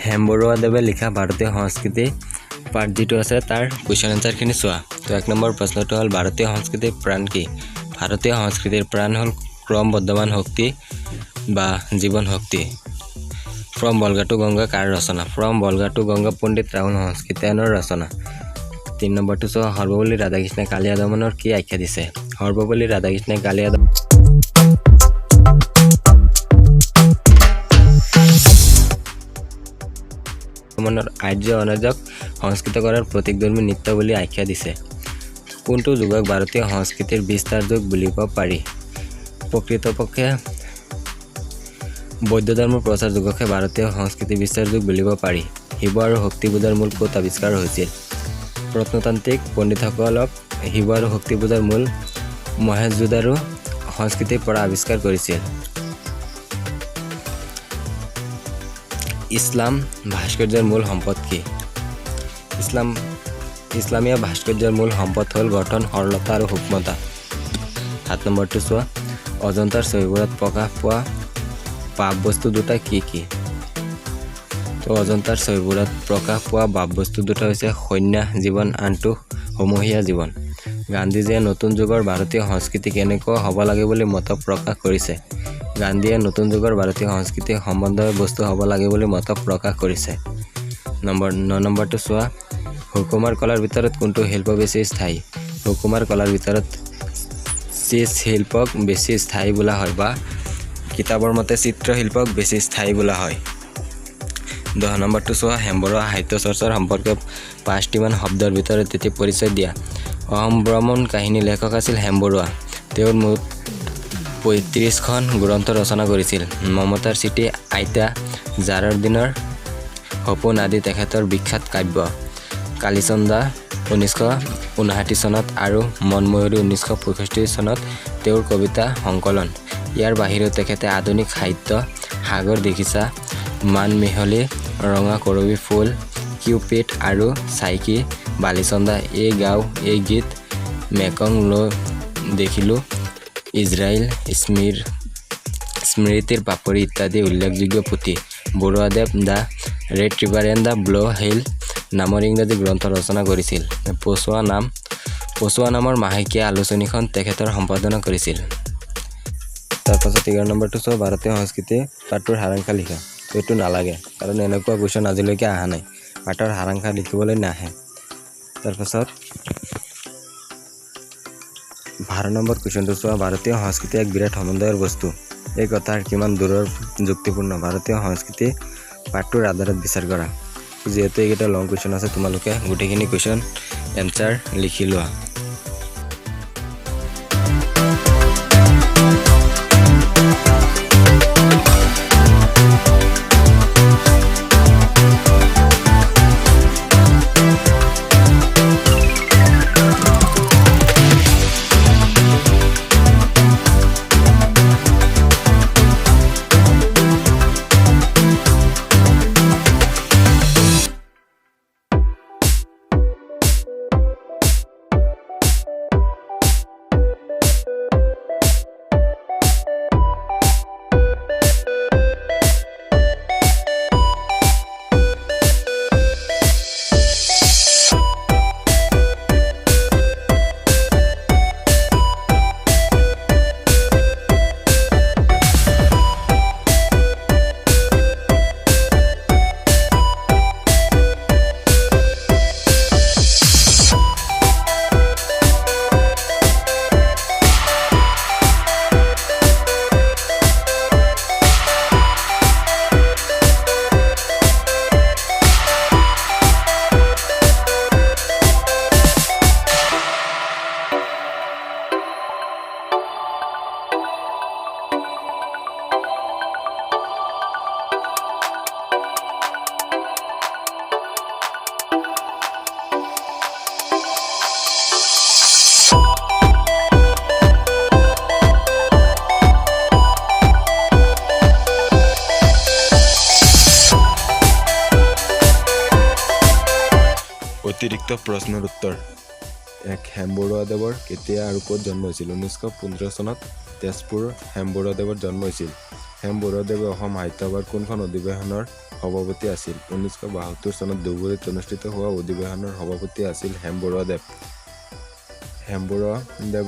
হেমবৰুৱাদেৱে লিখা ভাৰতীয় সংস্কৃতি পাৰ্ট যিটো আছে তাৰ কুৱেশ্যন এনচাৰখিনি চোৱা। তো 1 নম্বৰ প্ৰশ্নটো হ'ল ভাৰতীয় সংস্কৃতিৰ প্ৰাণ কি? ভাৰতীয় সংস্কৃতিৰ প্ৰাণ হ'ল ক্ৰমবৰ্ধমান শক্তি বা জীৱন শক্তি। ফ্ৰম বলগা টু গংগা কাৰ ৰচনা? ফ্ৰম বলগা টু গংগা পণ্ডিত ৰাহুল সংস্কৃতায়নৰ ৰচনা। 3 নম্বৰটো চোৱা, সৰ্বপল্লী ৰাধাকৃষ্ণে কালিয়া দমনৰ কি আখ্যা দিছে? সৰ্বপল্লী ৰাধাকৃষ্ণে কালিয়া দমনৰ আৰ্য অনাৰ্যক সংস্কৃত কৰাৰ প্ৰতীকধৰ্মী নৃত্য বুলি আখ্যা দিছে। কোনটো যুগক ভাৰতীয় সংস্কৃতিৰ বিস্তাৰ যুগ বুলিব পাৰি? প্ৰকৃতপক্ষে বৌদ্ধ ধৰ্মৰ প্ৰচাৰ যুগকহে ভাৰতীয় সংস্কৃতি বিস্তাৰ যুগ বুলিব পাৰি। শিৱ আৰু শক্তি পূজাৰ মূল ক'ত আৱিষ্কাৰ হৈছিল? প্ৰত্নতান্ত্ৰিক পণ্ডিতসকলক শিৱ আৰু শক্তি পূজাৰ মূল মহেঞ্জোদাৰো সংস্কৃতিৰ পৰা আৱিষ্কাৰ কৰিছিল। ইছলাম ভাস্কৰ্যৰ মূল সম্পদ কি? ইছলামীয় ভাস্কৰ্যৰ মূল সম্পদ হ'ল গঠন, সৰলতা আৰু সূক্ষ্মতা। 7 নম্বৰটো চোৱা, অজন্তাৰ ছবিবোৰত প্ৰকাশ পোৱা ভাৱবস্তু দুটা কি কি? তো অজন্তাৰ ছবিবোৰত প্ৰকাশ পোৱা ভাৱবস্তু দুটা হৈছে সন্ন্যাস জীৱন, আনটো সমূহীয়া জীৱন। গান্ধীজীয়ে নতুন যুগৰ ভাৰতীয় সংস্কৃতি কেনেকুৱা হ'ব লাগে বুলি মত প্ৰকাশ কৰিছে? গান্ধীয়ে নতুন যুগৰ ভাৰতীয় সংস্কৃতি সম্বন্ধীয় বস্তু হ'ব লাগে বুলি মত প্ৰকাশ কৰিছে। 9 নম্বৰটো চোৱা, সুকুমাৰ কলাৰ ভিতৰত কোনটো শিল্প বেছি স্থায়ী? সুকুমাৰ কলাৰ ভিতৰত শিল্পক বেছি স্থায়ী বোলা হয় বা কিতাপৰ মতে চিত্ৰশিল্পক বেছি স্থায়ী বোলা হয়। 10 নম্বৰটো চোৱা, হেমবৰুৱা সাহিত্য চৰ্চাৰ সম্পৰ্কে 5টিমান শব্দৰ ভিতৰত এটি পৰিচয় দিয়া। অসম ভ্ৰমণ কাহিনী লেখক আছিল হেমবৰুৱা। তেওঁ মুঠ 35খন গ্ৰন্থ ৰচনা কৰিছিল। মমতাৰ চিঠি, আইতা, জাৰৰ দিনৰ সপোন আদি তেখেতৰ বিখ্যাত কাব্য। কালিচন্দা 1959 চনত আৰু মনময়ূৰী 1965 চনত তেওঁৰ কবিতা সংকলন। ইয়াৰ বাহিৰেও তেখেতে আধুনিক সাহিত্য, সাগৰ দেখিছা, মান মিহলি, ৰঙা কৰবী ফুল, কিউপিড আৰু চাইকি, বালিচন্দা, এই গাঁও, এই গীত, মেকং লৈ দেখিলোঁ, ইজৰাইল, স্মৃতিৰ পাপৰি ইত্যাদি উল্লেখযোগ্য পুথি। বৰুৱাদেৱ the red river and the blue hill নামৰ ইংৰাজী গ্ৰন্থ ৰচনা কৰিছিল। পছোৱা নামৰ মাহেকীয়া আলোচনীখন তেখেতৰ সম্পাদনা কৰিছিল। তাৰপাছত 11 নম্বৰটো চোৱা, ভাৰতীয় সংস্কৃতি পাঠটোৰ সাৰাংশ লিখা। এইটো নালাগে কাৰণ এনেকুৱা কুৱেশ্যন আজিলৈকে অহা নাই, পাঠৰ সাৰাংশ লিখিবলৈ নাহে। তাৰপাছত 12 নম্বৰ কুৱেশ্যনটো চোৱা, ভাৰতীয় সংস্কৃতি এক বিৰাট সমুদায়ৰ বস্তু। এই কথাৰ কিমান দূৰৰ যুক্তিপূৰ্ণ? ভাৰতীয় সংস্কৃতি পাঠটোৰ আধাৰত বিচাৰ কৰা। যিহেতু এইকেইটা লং কুৱেশ্যন আছে, তোমালোকে গোটেইখিনি কুৱেশ্যন এনচাৰ লিখি লোৱা। অতিৰিক্ত প্ৰশ্নৰ উত্তৰ। 1. হেমবৰুৱাদেৱৰ কেতিয়া আৰু ক'ত জন্ম হৈছিল? 1915 চনত তেজপুৰ হেমবৰুৱাদেৱৰ জন্ম হৈছিল। হেমবৰুৱাদেৱে অসম সাহিত্য সভাৰ কোনখন অধিৱেশনৰ সভাপতি আছিল? 1972 চনত ধুবুৰীত অনুষ্ঠিত হোৱা অধিৱেশনৰ সভাপতি আছিল হেমবৰুৱাদেৱ। হেমবৰুৱাদেৱ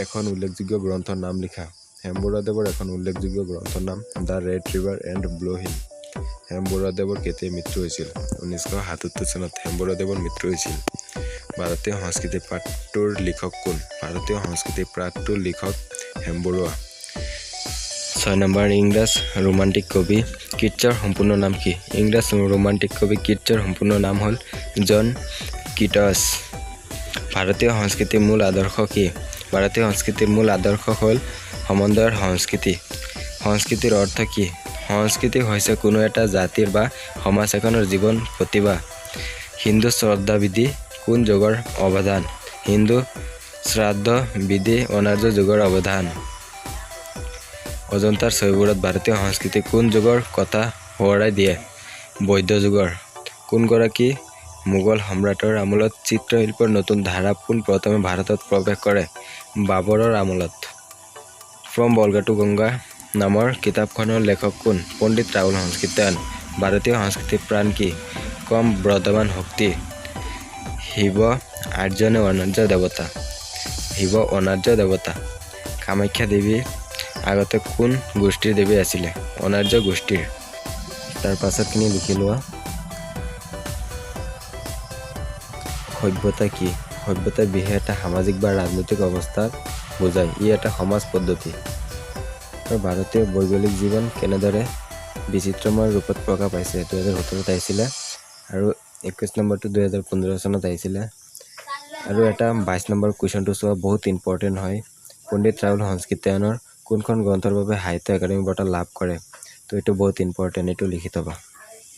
এখন উল্লেখযোগ্য গ্ৰন্থৰ নাম লিখা। হেমবৰুৱাদেৱৰ এখন উল্লেখযোগ্য গ্ৰন্থৰ নাম the red river and blue hill. হেমবৰুৱাদেৱৰ কেতিয়া মৃত্যু হৈছিল? 1977 চনত হেমবৰুৱাদেৱৰ মৃত্যু হৈছিল। ভাৰতীয় সংস্কৃতি পাঠটোৰ লিখক কোন? ভাৰতীয় সংস্কৃতি পাঠটোৰ লিখক হেমবৰুৱা। 6 নম্বৰ ইংৰাজ ৰোমান্টিক কবি কিটছৰ সম্পূৰ্ণ নাম কি? ইংৰাজ ৰোমান্টিক কবি কিটছৰ সম্পূৰ্ণ নাম হ'ল জন কিটছ। ভাৰতীয় সংস্কৃতিৰ মূল আদৰ্শ কি? ভাৰতীয় সংস্কৃতিৰ মূল আদৰ্শ হ'ল সমন্বয়ৰ সংস্কৃতি। সংস্কৃতিৰ অৰ্থ কি? সংস্কৃতি হৈছে কোনো এটা জাতিৰ বা সমাজ এখনৰ জীৱন প্ৰতিভা। হিন্দু শ্ৰদ্ধা বিধি কোন যুগৰ অৱদান? হিন্দু শ্ৰাদ্ধ বিধি অনাৰ্য যুগৰ অৱদান। অজন্তাৰ ছবিবোৰত ভাৰতীয় সংস্কৃতি কোন যুগৰ কথা সোঁৱৰাই দিয়ে? বৌদ্ধ যুগৰ। কোনগৰাকী মোগল সম্ৰাটৰ আমোলত চিত্ৰশিল্পৰ নতুন ধাৰা পোনপ্ৰথমে ভাৰতত প্ৰৱেশ কৰে? বাবৰৰ আমোলত। ফ্ৰম বলগা টু গংগা নামৰ কিতাপখনৰ লেখক কোন? পণ্ডিত ৰাহুল সংস্কৃতায়ন। ভাৰতীয় সংস্কৃতিৰ প্ৰাণ কি? কম বৰ্ধমান শক্তি। শিৱ আৰ্য নে অনাৰ্য দেৱতা? শিৱ অনাৰ্য দেৱতা। কামাখ্যা দেৱী আগতে কোন গোষ্ঠীৰ দেৱী আছিলে? অনাৰ্য গোষ্ঠীৰ। তাৰ পাছতখিনি লিখি লোৱা। সভ্যতা কি? সভ্যতা বিশেষ এটা সামাজিক বা ৰাজনৈতিক অৱস্থাক বুজায়। ই এটা সমাজ পদ্ধতি। আৰু ভাৰতীয় ভৌগোলিক জীৱন কেনেদৰে বিচিত্ৰময় ৰূপত প্ৰকাশ পাইছে? 2017 আহিছিলে আৰু 21 নম্বৰটো 2015 চনত আহিছিলে। আৰু এটা 22 নম্বৰ কুৱেশ্যনটো চোৱা, বহুত ইম্পৰ্টেণ্ট হয়। পণ্ডিত ৰাহুল সংস্কৃতায়নৰ কোনখন গ্ৰন্থৰ বাবে সাহিত্য একাডেমি বঁটা লাভ কৰে? তো এইটো বহুত ইম্পৰ্টেণ্ট, এইটো লিখি থবা।